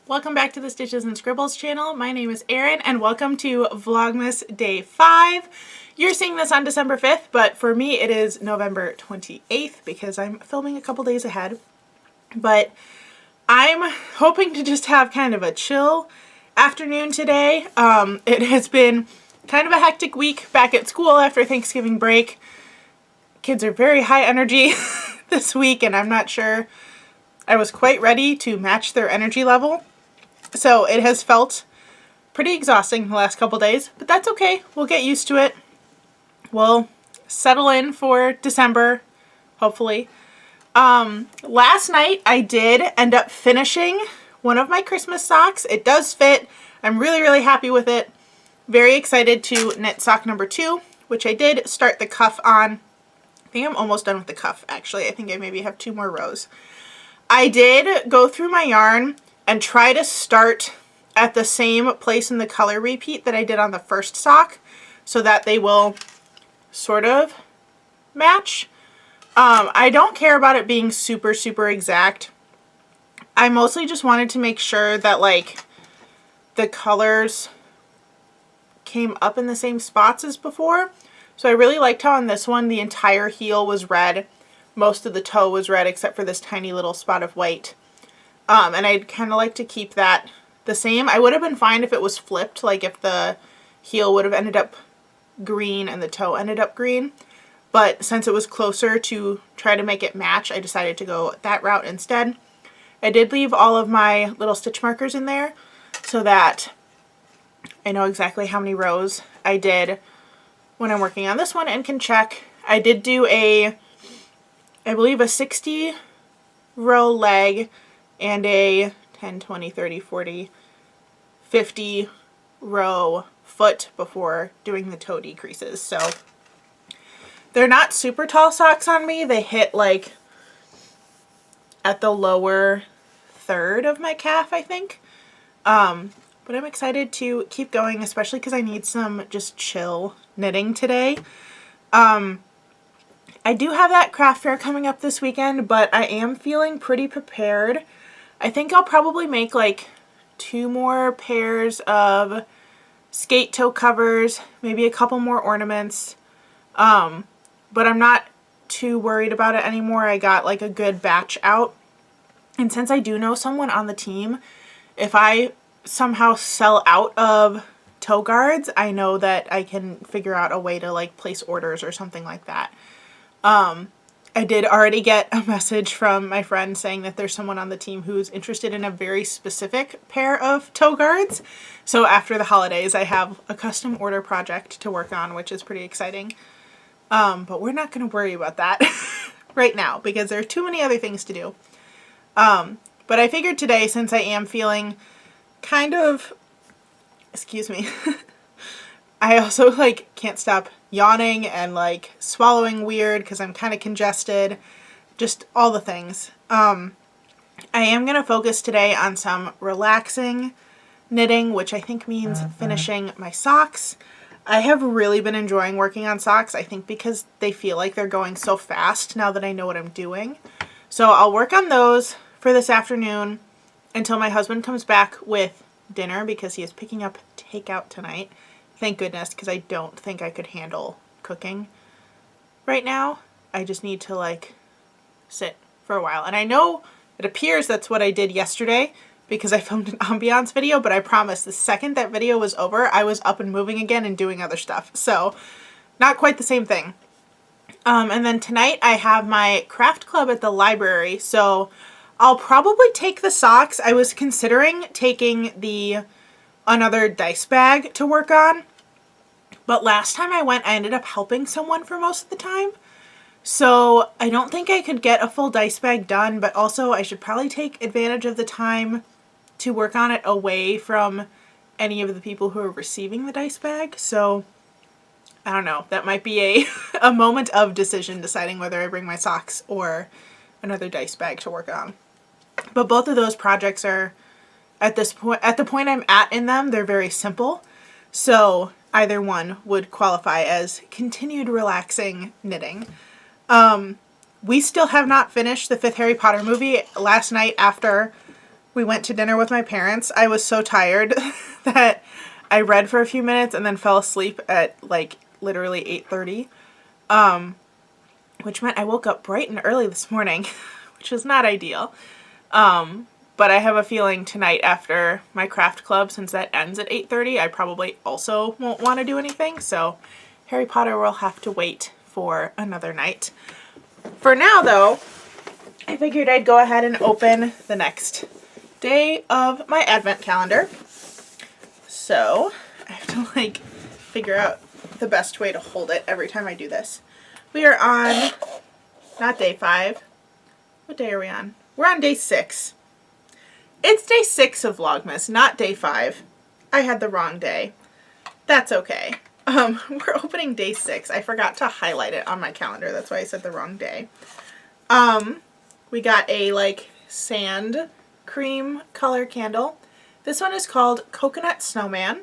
Welcome back to the Stitches and Scribbles channel. My name is Erin and welcome to Vlogmas Day 5. You're seeing this on December 5th, but for me it is November 28th because I'm filming a couple days ahead. But I'm hoping to just have kind of a chill afternoon today. It has been kind of a hectic week back at school after Thanksgiving break. Kids are very high energy this week and I'm not sure I was quite ready to match their energy level. So it has felt pretty exhausting the last couple days, but that's okay. We'll get used to it. We'll settle in for December, hopefully. Last night I did end up finishing one of my Christmas socks. It does fit. I'm really happy with it. Very excited to knit sock number 2, which I did start the cuff on. I think I'm almost done with the cuff actually. I think I maybe have 2 more rows. I did go through my yarn and try to start at the same place in the color repeat that I did on the first sock so that they will sort of match. I don't care about it being super exact. I mostly just wanted to make sure that like the colors came up in the same spots as before. So I really liked how on this one the entire heel was red. Most of the toe was red except for this tiny little spot of white. And I'd kind of like to keep that the same. I would have been fine if it was flipped, like if the heel would have ended up green and the toe ended up green. But since it was closer to try to make it match, I decided to go that route instead. I did leave all of my little stitch markers in there so that I know exactly how many rows I did when I'm working on this one and can check. I did do I believe a 60 row leg and a 10, 20, 30, 40, 50 row foot before doing the toe decreases. So they're not super tall socks on me. They hit like at the lower third of my calf, I think. But I'm excited to keep going, especially because I need some just chill knitting today. I do have that craft fair coming up this weekend, but I am feeling pretty prepared. I think I'll probably make like 2 more pairs of skate toe covers, maybe a couple more ornaments. But I'm not too worried about it anymore. I got like a good batch out. And since I do know someone on the team, if I somehow sell out of toe guards, I know that I can figure out a way to like place orders or something like that. I did already get a message from my friend saying that there's someone on the team who's interested in a very specific pair of toe guards. So after the holidays, I have a custom order project to work on, which is pretty exciting. But we're not going to worry about that right now because there are too many other things to do. But I figured today, since I am feeling kind of, excuse me, I also like can't stop yawning and like swallowing weird because I'm kind of congested, just all the things. I am going to focus today on some relaxing knitting, which I think means finishing my socks. I have really been enjoying working on socks, I think because they feel like they're going so fast now that I know what I'm doing. So I'll work on those for this afternoon until my husband comes back with dinner because he is picking up takeout tonight. Thank goodness, because I don't think I could handle cooking right now. I just need to like sit for a while. And I know it appears that's what I did yesterday because I filmed an ambiance video, but I promise the second that video was over, I was up and moving again and doing other stuff. So not quite the same thing. And then tonight I have my craft club at the library. So I'll probably take the socks. I was considering taking another dice bag to work on. But last time I went, I ended up helping someone for most of the time. So I don't think I could get a full dice bag done, but also I should probably take advantage of the time to work on it away from any of the people who are receiving the dice bag. So I don't know. That might be a moment of decision deciding whether I bring my socks or another dice bag to work on. But both of those projects are at the point I'm at in them, they're very simple. So either one would qualify as continued relaxing knitting. We still have not finished the 5th Harry Potter movie. Last night after we went to dinner with my parents, I was so tired that I read for a few minutes and then fell asleep at like literally 8:30. Which meant I woke up bright and early this morning, which is not ideal. But I have a feeling tonight after my craft club, since that ends at 8:30, I probably also won't want to do anything. So Harry Potter will have to wait for another night. For now, though, I figured I'd go ahead and open the next day of my advent calendar. So I have to like figure out the best way to hold it every time I do this. We are on, not day 5. What day are we on? We're on day 6. It's day 6 of Vlogmas, not day 5. I had the wrong day. That's okay. We're opening day 6. I forgot to highlight it on my calendar. That's why I said the wrong day. We got a like sand cream color candle. This one is called Coconut Snowman.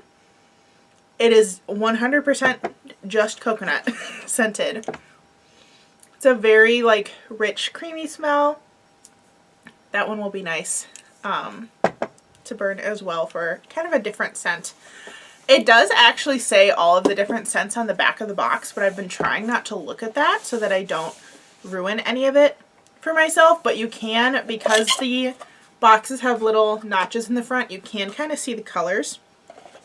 It is 100% just coconut scented. It's a very like rich creamy smell. That one will be nice to burn as well for kind of a different scent. It does actually say all of the different scents on the back of the box, but I've been trying not to look at that so that I don't ruin any of it for myself. But you can, because the boxes have little notches in the front, you can kind of see the colors,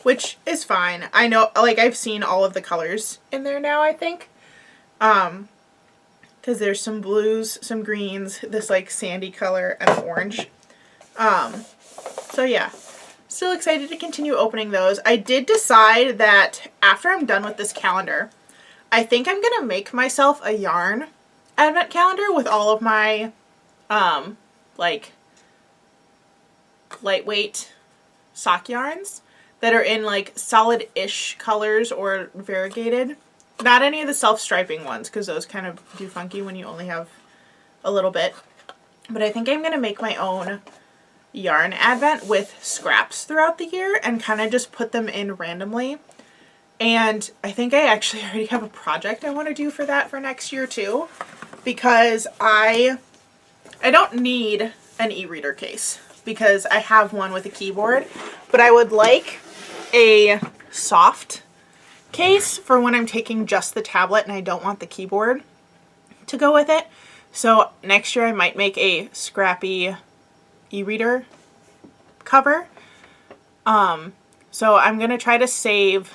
which is fine. I know, like, I've seen all of the colors in there now, I think. Because there's some blues, some greens, this like sandy color, and orange. So yeah, still excited to continue opening those. I did decide that after I'm done with this calendar, I think I'm going to make myself a yarn advent calendar with all of my, like, lightweight sock yarns that are in like solid-ish colors or variegated. Not any of the self-striping ones, because those kind of do funky when you only have a little bit. But I think I'm going to make my own yarn advent with scraps throughout the year and kind of just put them in randomly. And I think I actually already have a project I want to do for that for next year too, because I don't need an e-reader case because I have one with a keyboard, but I would like a soft case for when I'm taking just the tablet and I don't want the keyboard to go with it. So next year I might make a scrappy e-reader cover. So I'm gonna try to save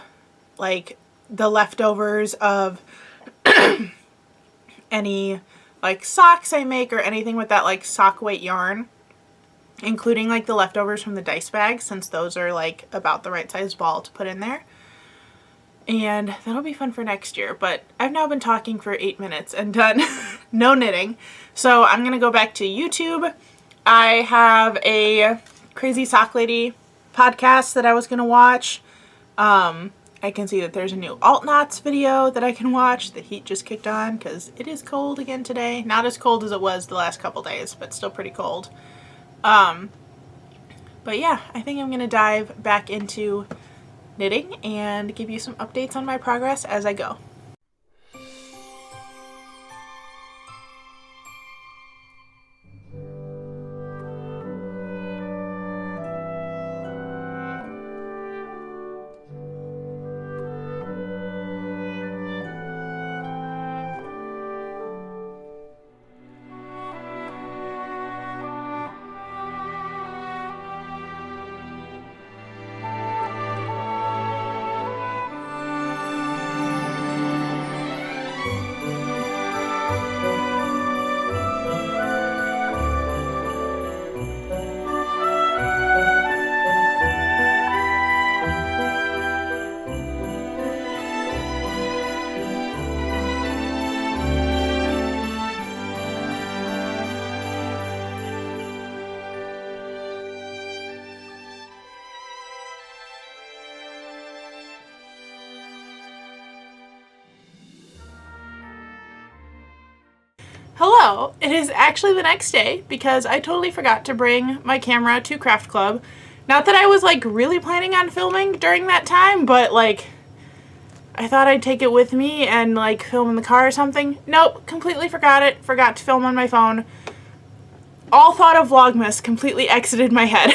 like the leftovers of any like socks I make or anything with that like sock weight yarn, including like the leftovers from the dice bag, since those are like about the right size ball to put in there. And that'll be fun for next year. But I've now been talking for 8 minutes and done no knitting. So I'm going to go back to YouTube. I have a Crazy Sock Lady podcast that I was going to watch. I can see that there's a new alt knots video that I can watch. The heat just kicked on because it is cold again today. Not as cold as it was the last couple days, but still pretty cold. But yeah, I think I'm going to dive back into knitting and give you some updates on my progress as I go. Hello! It is actually the next day because I totally forgot to bring my camera to Craft Club. Not that I was like really planning on filming during that time, but like I thought I'd take it with me and like film in the car or something. Nope, completely forgot it. Forgot to film on my phone. all thought of Vlogmas completely exited my head.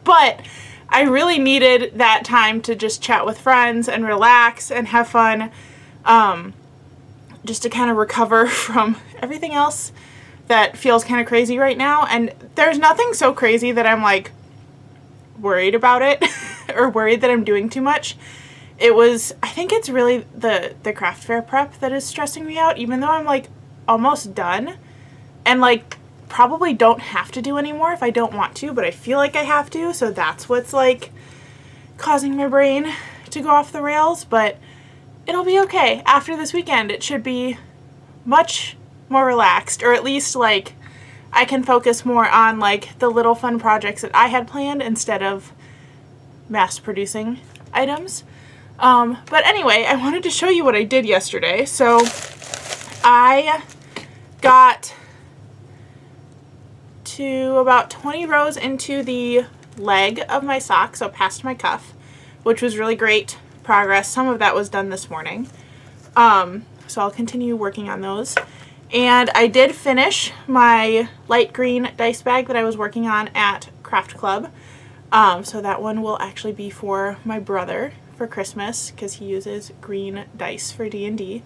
But I really needed that time to just chat with friends and relax and have fun, just to kind of recover from everything else that feels kind of crazy right now. And there's nothing so crazy that I'm like worried about it or worried that I'm doing too much. I think it's really the craft fair prep that is stressing me out, even though I'm like almost done and like probably don't have to do anymore if I don't want to, but I feel like I have to, so that's what's like causing my brain to go off the rails. But it'll be okay. After this weekend it should be much more relaxed, or at least like I can focus more on like the little fun projects that I had planned instead of mass producing items. But anyway, I wanted to show you what I did yesterday. So I got to about 20 rows into the leg of my sock, so past my cuff, which was really great progress. Some of that was done this morning. So I'll continue working on those. And I did finish my light green dice bag that I was working on at Craft Club. So that one will actually be for my brother for Christmas because he uses green dice for D&D.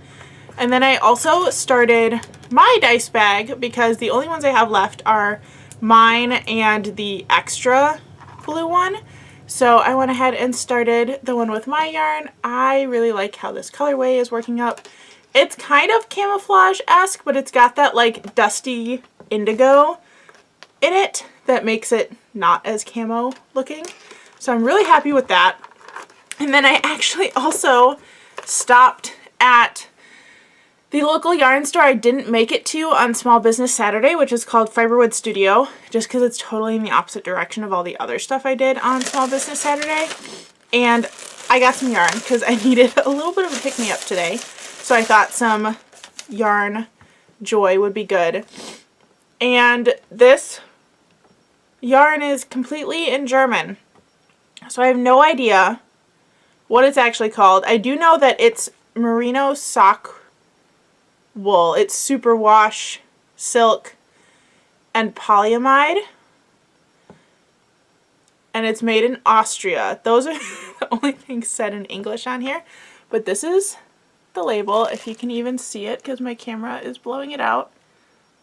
And then I also started my dice bag because the only ones I have left are mine and the extra blue one. So I went ahead and started the one with my yarn. I really like how this colorway is working up. It's kind of camouflage-esque, but it's got that like dusty indigo in it that makes it not as camo looking. So I'm really happy with that. And then I actually also stopped at the local yarn store I didn't make it to on Small Business Saturday, which is called Fiberwood Studio, just because it's totally in the opposite direction of all the other stuff I did on Small Business Saturday. And I got some yarn because I needed a little bit of a pick-me-up today. So I thought some yarn joy would be good. And this yarn is completely in German. So I have no idea what it's actually called. I do know that it's merino sock wool. It's superwash, silk, and polyamide. And it's made in Austria. Those are the only things said in English on here. But this is the label, if you can even see it because my camera is blowing it out.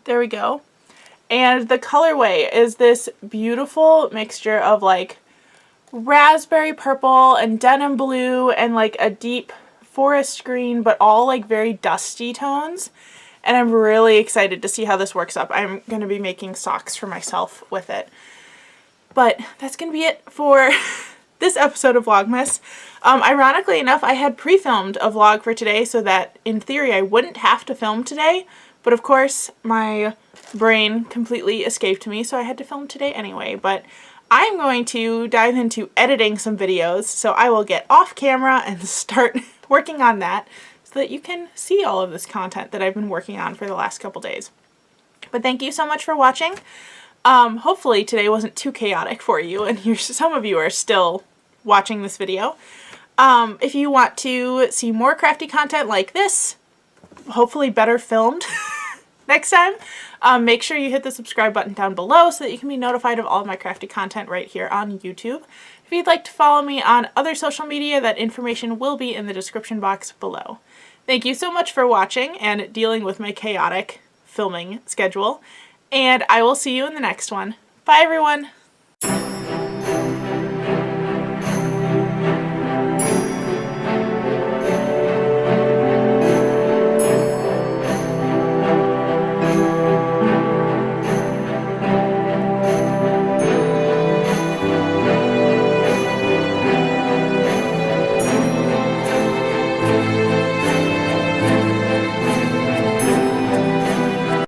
There we go. And the colorway is this beautiful mixture of like raspberry purple and denim blue and like a deep forest green, but all like very dusty tones. And I'm really excited to see how this works up. I'm going to be making socks for myself with it. But that's going to be it for this episode of Vlogmas. Ironically enough, I had pre-filmed a vlog for today so that in theory I wouldn't have to film today. But of course my brain completely escaped me, so I had to film today anyway. But I'm going to dive into editing some videos, so I will get off camera and start working on that so that you can see all of this content that I've been working on for the last couple days. But thank you so much for watching. Hopefully today wasn't too chaotic for you and some of you are still watching this video. If you want to see more crafty content like this, hopefully better filmed next time, make sure you hit the subscribe button down below so that you can be notified of all of my crafty content right here on YouTube. If you'd like to follow me on other social media, that information will be in the description box below. Thank you so much for watching and dealing with my chaotic filming schedule, and I will see you in the next one. Bye everyone!